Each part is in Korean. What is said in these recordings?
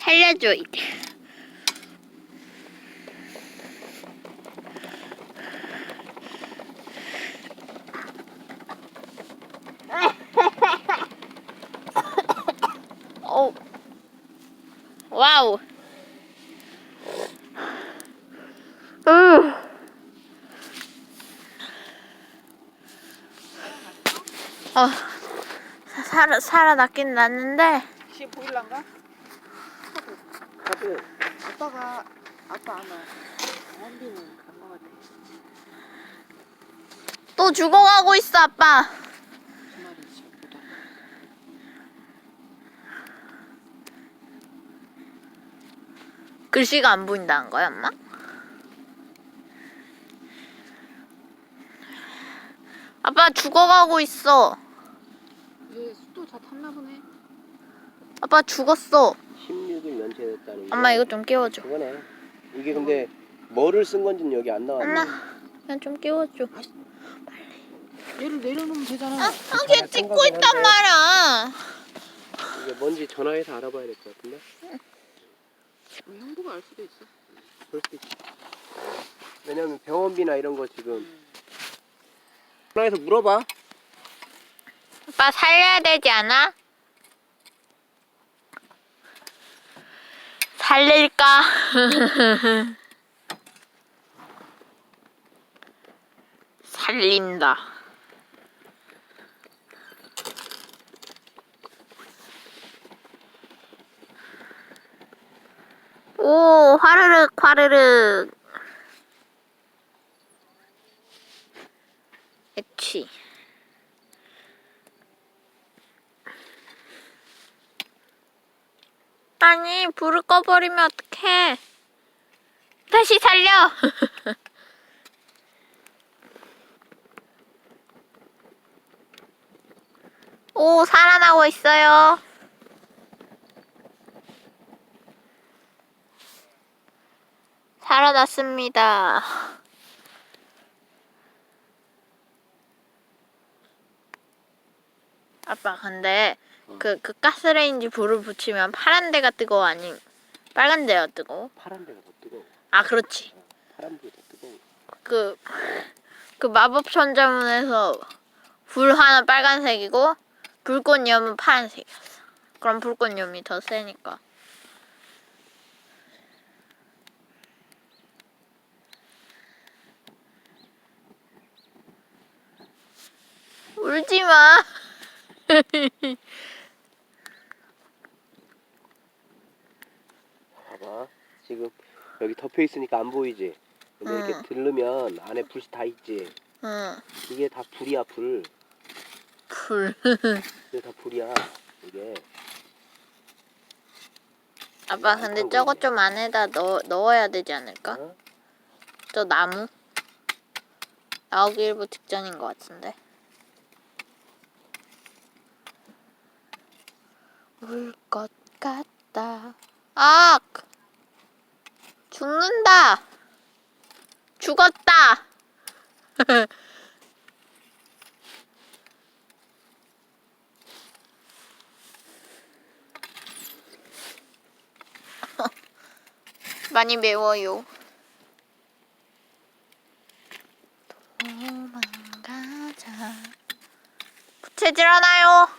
살려줘 이제. 오, 와우. 살아났긴 났는데. 시 보일란가? 가도 아빠 안 와. 한비는 간 거 같아. 또 죽어가고 있어 아빠. 무슨 말인지 못 알아. 글씨가 안 보인다는 거야 엄마? 아빠 죽어가고 있어. 얘 수도 다 탔나 보네. 아빠 죽었어. 16일 면체됐다는 게 엄마 이거 좀 깨워줘. 그거네. 이게 근데 뭐를 쓴 건지는 여기 안 나왔네. 엄마 그냥 좀 깨워줘. 얘를 내려놓으면 되잖아. 걔 찍고 있단 말이야. 이게 뭔지 전화해서 알아봐야 될 것 같은데. 형부가 알 수도 있어. 그럴 수도 있지. 왜냐면 병원비나 이런 거 지금 전화해서 물어봐. 아빠 살려야 되지 않아? 살릴까? 살린다. 오, 화르륵 화르륵. 애취. 아니, 불을 꺼버리면 어떡해. 다시 살려. 오, 살아나고 있어요. 살아났습니다. 아빠, 근데 그 가스레인지 불을 붙이면 파란 데가 뜨거워 아니면 빨간 데가 뜨거워? 파란 데가 더 뜨거워. 아, 그렇지. 파란 데가 더 뜨거워. 그 마법 천자문에서 불 하나 빨간색이고 불꽃염은 파란색이었어. 그럼 불꽃염이 더 세니까. 울지 마. 봐봐. 지금 여기 덮여 있으니까 안 보이지. 근데 응. 이렇게 들르면 안에 불이 다 있지. 응. 이게 다 불이야 불. 불. 이게 다 불이야. 이게. 아빠 근데 저거 좀 안에다 넣어야 되지 않을까? 어? 저 나무? 나오기 일부 직전인 것 같은데. 울 것 같다. 아! 죽는다! 죽었다! 많이 매워요. 도망가자. 부채질 하나요?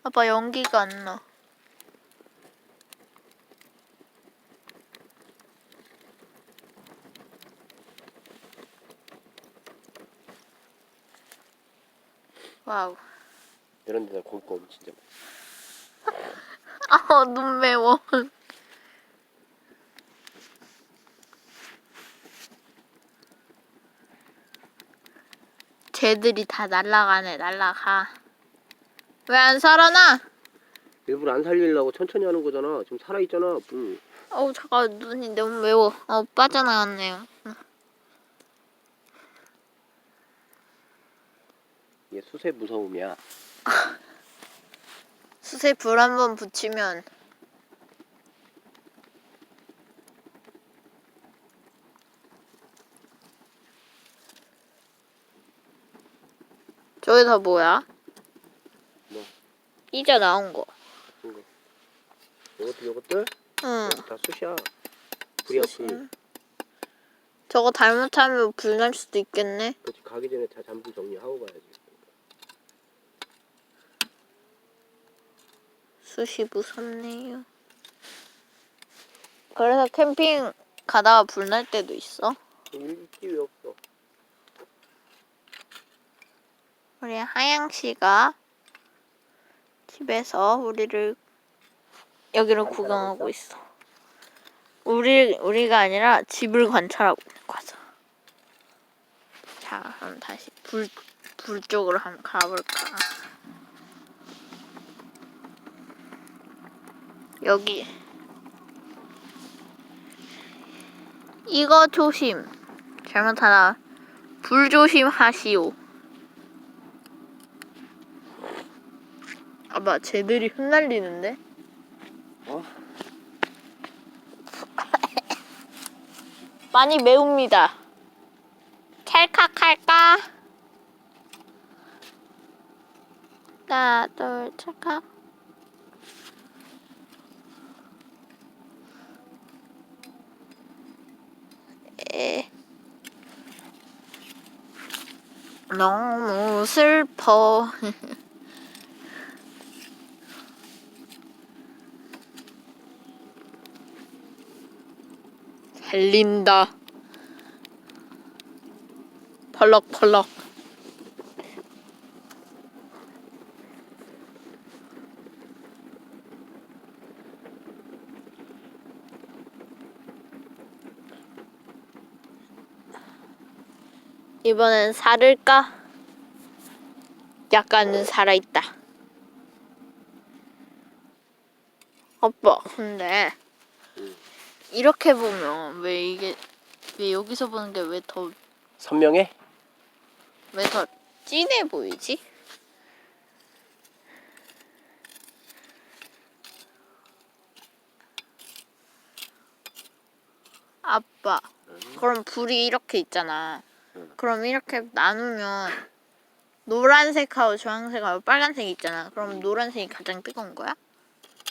아빠 연기가 안 나. 와우. 이런 데다 고기 구우면 진짜 맛있어. 아, 눈 매워. 쟤들이 다 날아가네, 날아가. 왜 안 살아나? 일부러 안 살리려고 천천히 하는 거잖아. 지금 살아있잖아. 불. 어우, 잠깐 눈이 너무 매워. 빠져나갔네요. 이게 수세 무서움이야. 수세 불 한번 붙이면 저기 다 뭐야? 뭐? 이제 나온 거. 이거. 요것들 응. 다 쑤셔. 불이 아프. 쑤시면. 저거 잘못하면 불 날 수도 있겠네. 그렇지, 가기 전에 다 잠불 정리하고 가야지. 숯이 무섭네요. 그래서 캠핑 가다가 불 날 때도 있어. 일기 왜 없어? 우리 하양 씨가 집에서 우리를 여기로 구경하고 있어. 우리가 아니라 집을 관찰하고 있는 거죠. 자, 그럼 다시 불 쪽으로 한번 가볼까. 여기 이거 조심. 잘못하다 불 조심하시오. 아마 쟤들이 흩날리는데? 어? 많이 매웁니다. 찰칵할까? 하나, 둘, 찰칵. 너무 슬퍼. 달린다. 펄럭펄럭. 이번엔 살을까? 약간은 살아있다. 아빠, 근데 이렇게 보면 왜 여기서 보는 게 왜 더 선명해? 진해 보이지? 아빠, 그럼 불이 이렇게 있잖아. 그럼 이렇게 나누면 노란색하고 주황색하고 빨간색이 있잖아. 그럼 노란색이 가장 뜨거운 거야?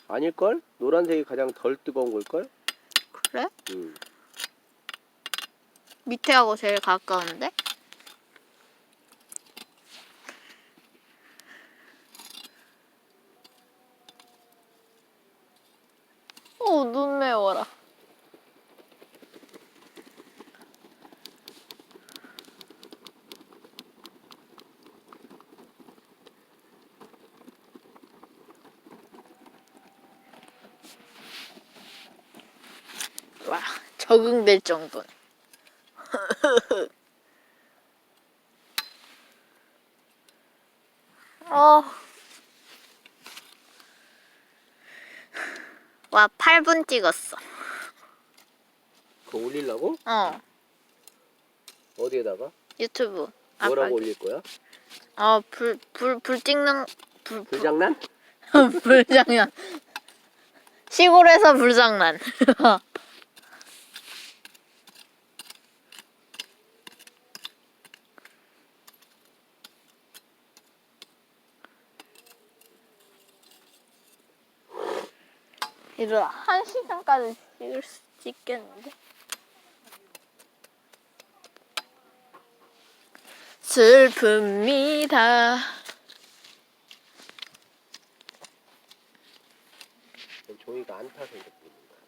아닐걸? 노란색이 가장 덜 뜨거운 걸걸? 그래? 응. 밑에하고 제일 가까운데? 눈 매워라. 와, 적응될 정도네. 와, 8분 찍었어. 그거 올리려고? 어디에다가? 유튜브. 뭐라고 올릴 거야? 불 찍는, 불장난? 불장난. 시골에서 불장난. 이거 1시간까지 찍을 수 있겠는데? 슬픕니다. 종이가 안 타서 이렇게 보는 거야.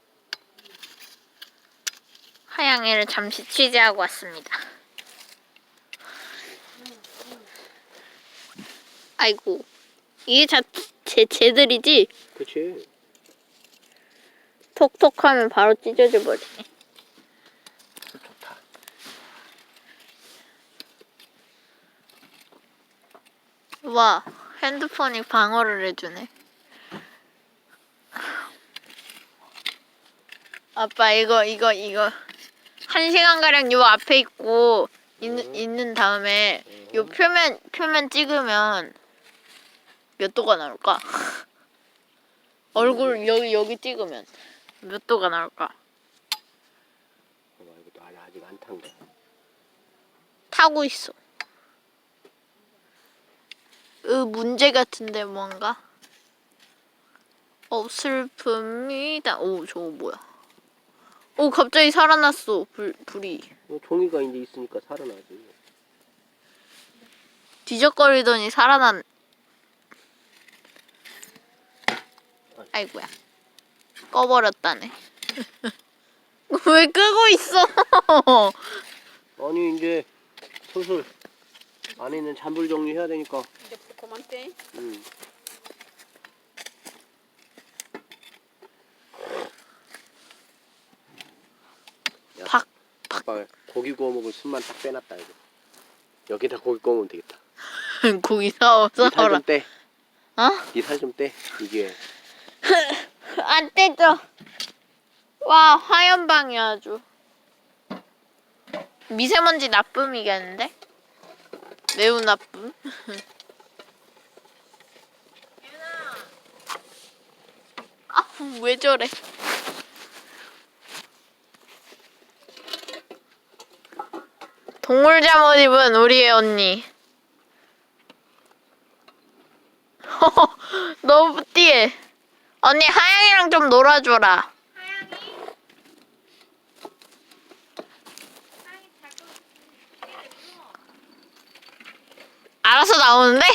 하양이를 잠시 취재하고 왔습니다. 아이고, 이게 쟤들이지? 그치. 톡톡하면 바로 찢어져 버리네. 좋다. 와, 핸드폰이 방어를 해주네. 아빠, 이거 1시간가량 요 앞에 있는 다음에 요 표면 찍으면 몇 도가 나올까? 얼굴 여기 찍으면 몇 도가 나올까? 이것도 아직 안 탄 거야. 타고 있어. 문제 같은데 뭔가? 슬픕니다. 오, 저거 뭐야? 오, 갑자기 살아났어. 불이. 종이가 이제 있으니까 살아나지. 뒤적거리더니 살아난. 아이고야. 꺼버렸다네. 왜 끄고 있어? 아니 이제 슬슬 안에 있는 잔불 정리해야 되니까. 이제 그만 떼. 응. 박. 아빠 고기 구워 먹을 숨만 딱 빼놨다 이거. 여기다 고기 구워 먹으면 되겠다. 고기 사와서 살 좀 떼. 어? 이 살 좀 떼. 이게 안 떼져. 와, 화염방이 아주. 미세먼지 나쁨이겠는데? 매우 나쁨. 아, 왜 저래? 동물 잠옷 입은 우리의 언니. 너무 띠해. 언니, 하양이랑 좀 놀아줘라. 알아서 나오는데?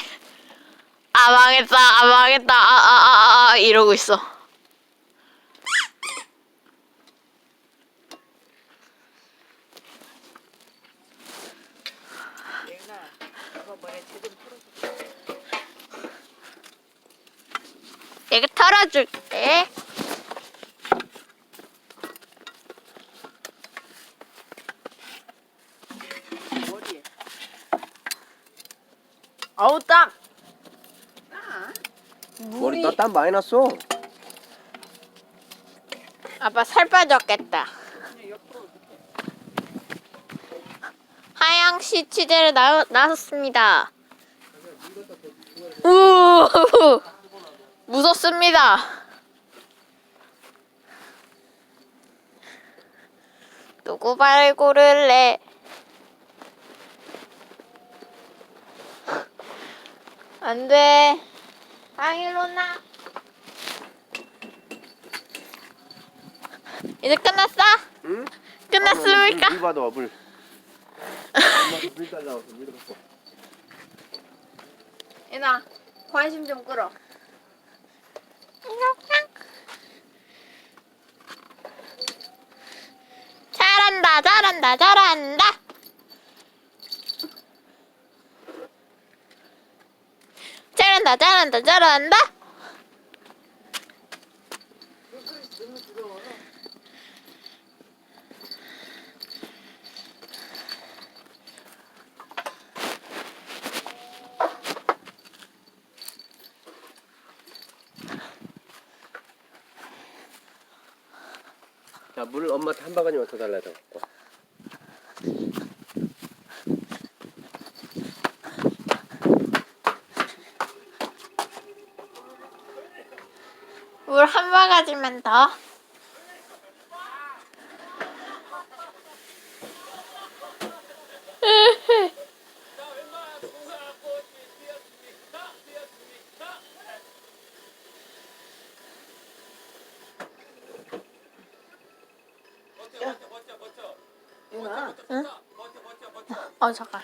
아, 망했다, 아, 망했다, 이러고 있어. 얘나 이거 뭐야 제좀 풀어줘. 얘가 털어줄게. 머리에. 어우, 땀. 아, 머리 땀 많이 났어. 아빠 살 빠졌겠다. 그냥 옆으로 이렇게. 하양시 취재를 나섰습니다. 우 무섭습니다. 누구 발 고를래? 안 돼. 하양이로 나. 이제 끝났어? 응? 끝났습니까? 물 받아 물. 엄마한테 물 달라고 물 갖고. 얘나 관심 좀 끌어. 잘한다, 잘한다, 잘한다. 잘한다, 잘한다, 잘한다. 자, 물 엄마한테 한 바가지만 더 달라고 갖고 와. 물 한 바가지만 더. 얘나. 응? 잠깐.